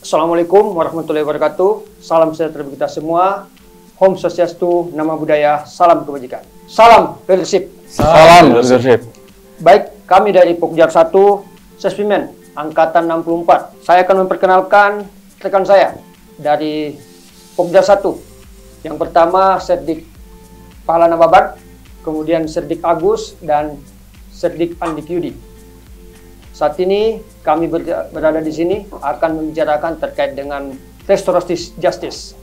Assalamualaikum warahmatullahi wabarakatuh. Salam sejahtera bagi kita semua. Om Swastiastu, Nama Budaya, salam kebajikan. Salam leadership. Salam leadership. Baik, kami dari Pokja 1, Sespimen, Angkatan 64. Saya akan memperkenalkan rekan saya dari Pokja 1. Yang pertama, Serdik Pahala Nababan, kemudian Serdik Agus, dan Serdik Andik Yudi. Saat ini kami berada di sini akan membicarakan terkait dengan restoratif justice.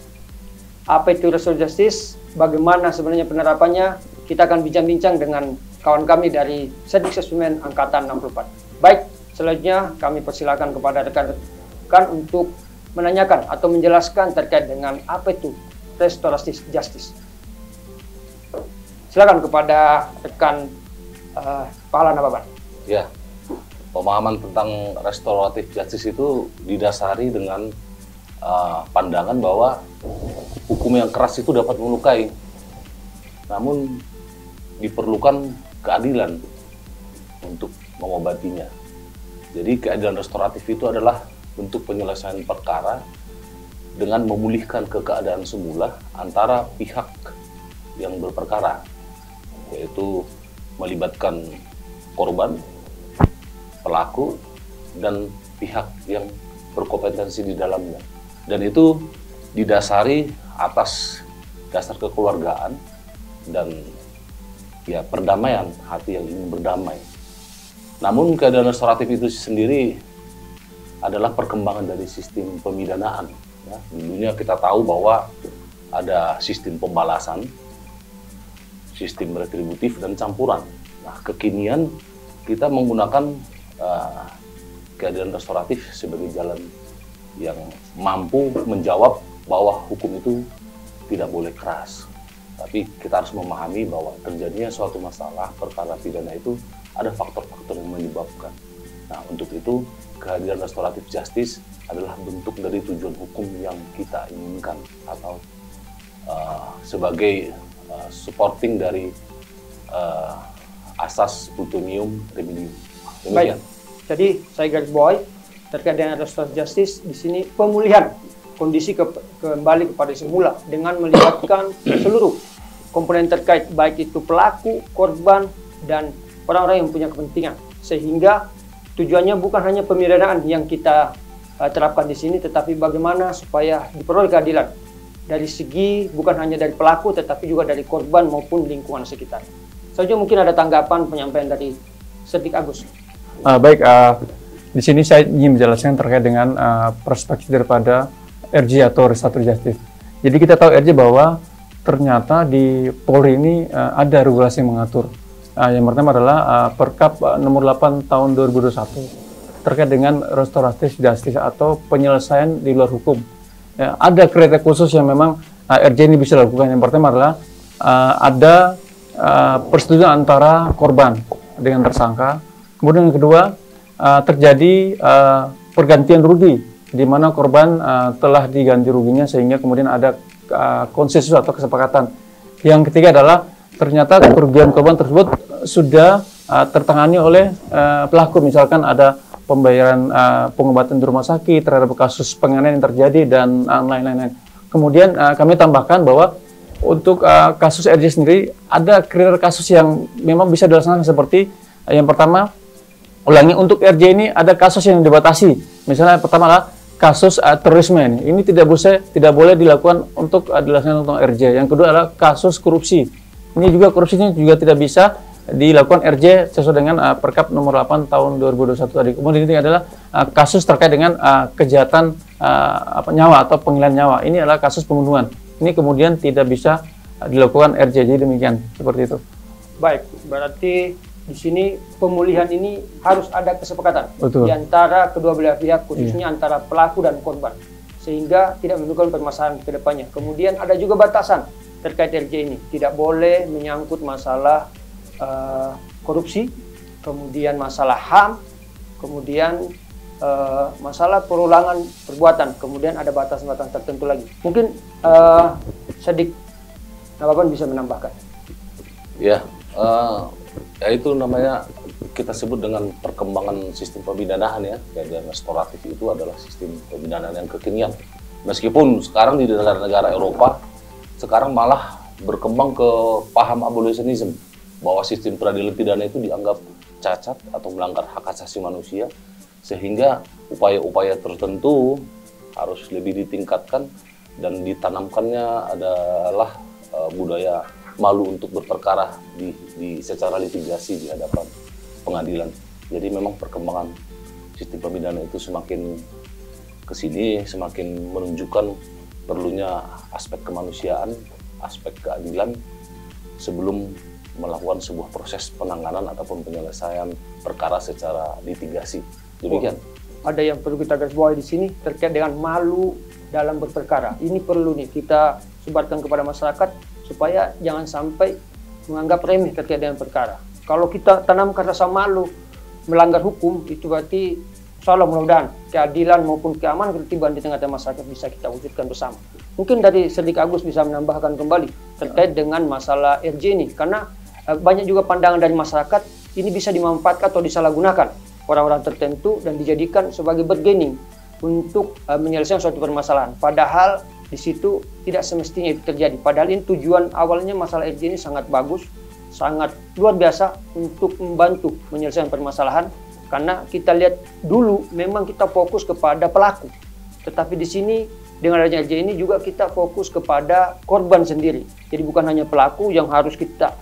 Apa itu restoratif justice? Bagaimana sebenarnya penerapannya? Kita akan bincang-bincang dengan kawan kami dari Serdik Sespimen Angkatan 64. Baik, selanjutnya kami persilakan kepada rekan-rekan untuk menanyakan atau menjelaskan terkait dengan apa itu restoratif justice. Silakan kepada rekan Pahala Nababan. Ya. Pemahaman tentang restoratif justice itu didasari dengan pandangan bahwa hukum yang keras itu dapat melukai, namun diperlukan keadilan untuk mengobatinya. Jadi keadilan restoratif itu adalah bentuk penyelesaian perkara dengan memulihkan keadaan semula antara pihak yang berperkara, yaitu melibatkan korban, pelaku, dan pihak yang berkompetensi di dalamnya. Dan itu didasari atas dasar kekeluargaan dan ya perdamaian, hati yang ingin berdamai. Namun keadaan restoratif itu sendiri adalah perkembangan dari sistem pemidanaan. Ya, dulunya kita tahu bahwa ada sistem pembalasan, sistem retributif, dan campuran. Nah, kekinian kita menggunakan keadilan restoratif sebagai jalan yang mampu menjawab bahwa hukum itu tidak boleh keras. Tapi kita harus memahami bahwa terjadinya suatu masalah perkara pidana itu ada faktor-faktor yang menyebabkan. Nah, untuk itu keadilan restoratif justice adalah bentuk dari tujuan hukum yang kita inginkan atau sebagai supporting dari asas utomium remedium. Baik. Jadi saya garis bawahi terkait dengan restoratif justice di sini pemulihan kondisi kembali kepada semula dengan melibatkan seluruh komponen terkait, baik itu pelaku, korban, dan orang-orang yang punya kepentingan. Sehingga tujuannya bukan hanya pemidanaan yang kita terapkan di sini, tetapi bagaimana supaya diperoleh keadilan dari segi bukan hanya dari pelaku, tetapi juga dari korban maupun lingkungan sekitar. Selanjutnya mungkin ada tanggapan penyampaian dari Serdik Agus. Baik, di sini saya ingin menjelaskan terkait dengan perspektif daripada RJ atau restoratif justice. Jadi kita tahu RJ bahwa ternyata di Polri ini ada regulasi yang mengatur. Yang pertama adalah Perkap nomor 8 tahun 2021 terkait dengan restoratif justice atau penyelesaian di luar hukum. Ya, ada kriteria khusus yang memang RJ ini bisa lakukan. Yang pertama adalah ada persetujuan antara korban dengan tersangka. Kemudian yang kedua, terjadi pergantian rugi, di mana korban telah diganti ruginya sehingga kemudian ada konsensus atau kesepakatan. Yang ketiga adalah ternyata kerugian korban tersebut sudah tertangani oleh pelaku, misalkan ada pembayaran pengobatan di rumah sakit terhadap kasus penganiayaan yang terjadi dan lain-lain. Kemudian kami tambahkan bahwa untuk kasus RJ sendiri ada kriteria kasus yang memang bisa dilaksanakan seperti yang pertama. Ulangi, untuk RJ ini ada kasus yang dibatasi. Misalnya pertama adalah kasus terorisme. Ini tidak boleh dilakukan untuk dilaksanakan untuk RJ. Yang kedua adalah kasus korupsi. Ini juga korupsinya juga tidak bisa dilakukan RJ sesuai dengan Perkap nomor 8 tahun 2021 tadi. Kemudian ini adalah kasus terkait dengan kejahatan nyawa atau penghilangan nyawa. Ini adalah kasus pembunuhan. Ini kemudian tidak bisa dilakukan RJ. Jadi demikian, seperti itu. Baik, berarti di sini pemulihan ini harus ada kesepakatan. Betul. Di antara kedua belah pihak, khususnya antara pelaku dan korban, sehingga tidak menimbulkan permasalahan ke depannya. Kemudian ada juga batasan terkait RJ ini, tidak boleh menyangkut masalah korupsi, kemudian masalah HAM, kemudian masalah perulangan perbuatan, kemudian ada batasan-batasan tertentu lagi. Mungkin Serdik Nababan bisa menambahkan. Ya, ya itu namanya kita sebut dengan perkembangan sistem pemidanaan ya, keadilan restoratif itu adalah sistem pemidanaan yang kekinian. Meskipun sekarang di negara-negara Eropa sekarang malah berkembang ke paham abolisionisme, bahwa sistem peradilan pidana itu dianggap cacat atau melanggar hak asasi manusia, sehingga upaya-upaya tertentu harus lebih ditingkatkan dan ditanamkannya adalah budaya malu untuk berperkara secara litigasi di hadapan pengadilan. Jadi memang perkembangan sistem pemidana itu semakin kesini semakin menunjukkan perlunya aspek kemanusiaan, aspek keadilan sebelum melakukan sebuah proses penanganan ataupun penyelesaian perkara secara litigasi. Demikian. Ada yang perlu kita garis bawahi di sini terkait dengan malu dalam berperkara. Ini perlu nih kita sebarkan kepada masyarakat supaya jangan sampai menganggap remeh terkait dengan perkara. Kalau kita tanamkan rasa malu melanggar hukum, itu berarti insyaallah mudah-mudahan keadilan maupun keamanan ketertiban di tengah-tengah masyarakat bisa kita wujudkan bersama. Mungkin dari Serdik Agus bisa menambahkan kembali terkait dengan masalah RJ ini, karena banyak juga pandangan dari masyarakat ini bisa dimanfaatkan atau disalahgunakan orang-orang tertentu dan dijadikan sebagai bargaining untuk menyelesaikan suatu permasalahan. Padahal di situ tidak semestinya itu terjadi. Padahal ini tujuan awalnya masalah RJ ini sangat bagus, sangat luar biasa untuk membantu menyelesaikan permasalahan, karena kita lihat dulu memang kita fokus kepada pelaku, tetapi di sini dengan adanya RJ ini juga kita fokus kepada korban sendiri. Jadi bukan hanya pelaku yang harus kita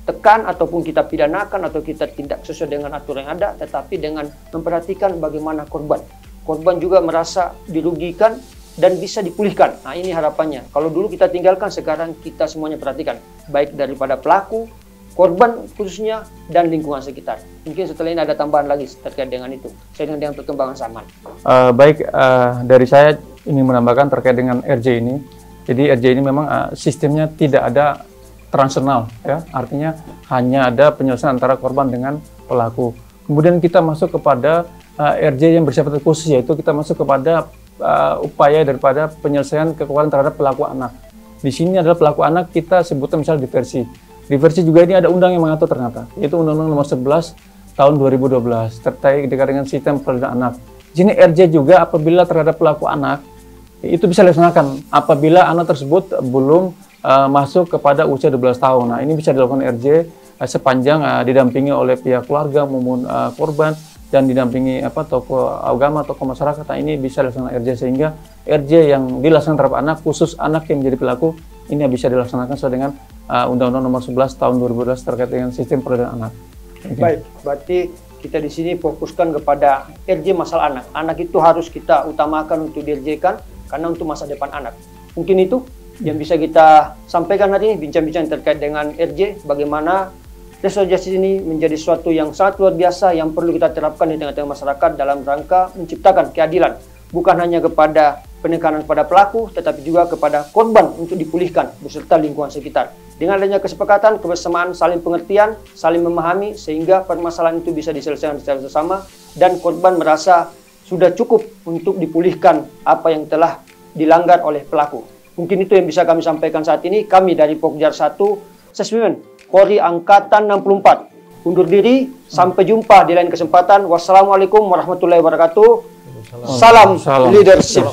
tekan ataupun kita pidanakan atau kita tindak sesuai dengan aturan yang ada, tetapi dengan memperhatikan bagaimana korban juga merasa dirugikan dan bisa dipulihkan. Nah, ini harapannya. Kalau dulu kita tinggalkan, sekarang kita semuanya perhatikan, baik daripada pelaku, korban khususnya, dan lingkungan sekitar. Mungkin setelah ini ada tambahan lagi terkait dengan itu, dengan perkembangan zaman. Dari saya ingin menambahkan terkait dengan RJ ini. Jadi RJ ini memang sistemnya tidak ada transaksional, ya, artinya hanya ada penyelesaian antara korban dengan pelaku. Kemudian kita masuk kepada RJ yang bersifat khusus, yaitu kita masuk kepada upaya daripada penyelesaian kekuatan terhadap pelaku anak. Di sini adalah pelaku anak kita sebutkan misalnya diversi. Diversi juga ini ada undang yang mengatur ternyata, yaitu Undang-Undang Nomor 11 Tahun 2012 terkait dengan sistem perlindungan anak. Di sini RJ juga apabila terhadap pelaku anak itu bisa dilaksanakan apabila anak tersebut belum masuk kepada usia 12 tahun. Nah, ini bisa dilakukan RJ sepanjang didampingi oleh pihak keluarga maupun korban dan didampingi tokoh agama, tokoh masyarakat. Nah, ini bisa dilaksanakan RJ, sehingga RJ yang dilaksanakan terhadap anak, khusus anak yang menjadi pelaku, ini bisa dilaksanakan sesuai dengan Undang-Undang Nomor 11 Tahun 2012 terkait dengan sistem perlindungan anak. Baik, berarti kita di sini fokuskan kepada RJ masalah anak. Anak itu harus kita utamakan untuk di-RJ-kan karena untuk masa depan anak. Mungkin itu yang bisa kita sampaikan hari ini, bincang-bincang terkait dengan RJ, bagaimana restoratif justice ini menjadi sesuatu yang sangat luar biasa yang perlu kita terapkan di tengah-tengah masyarakat dalam rangka menciptakan keadilan, bukan hanya kepada penekanan kepada pelaku, tetapi juga kepada korban untuk dipulihkan beserta lingkungan sekitar. Dengan adanya kesepakatan, kebersamaan, saling pengertian, saling memahami, sehingga permasalahan itu bisa diselesaikan secara bersama dan korban merasa sudah cukup untuk dipulihkan apa yang telah dilanggar oleh pelaku. Mungkin itu yang bisa kami sampaikan saat ini. Kami dari Pokjar 1, Sesmimen, Polri Angkatan 64. Undur diri, sampai jumpa di lain kesempatan. Wassalamualaikum warahmatullahi wabarakatuh. Salam leadership.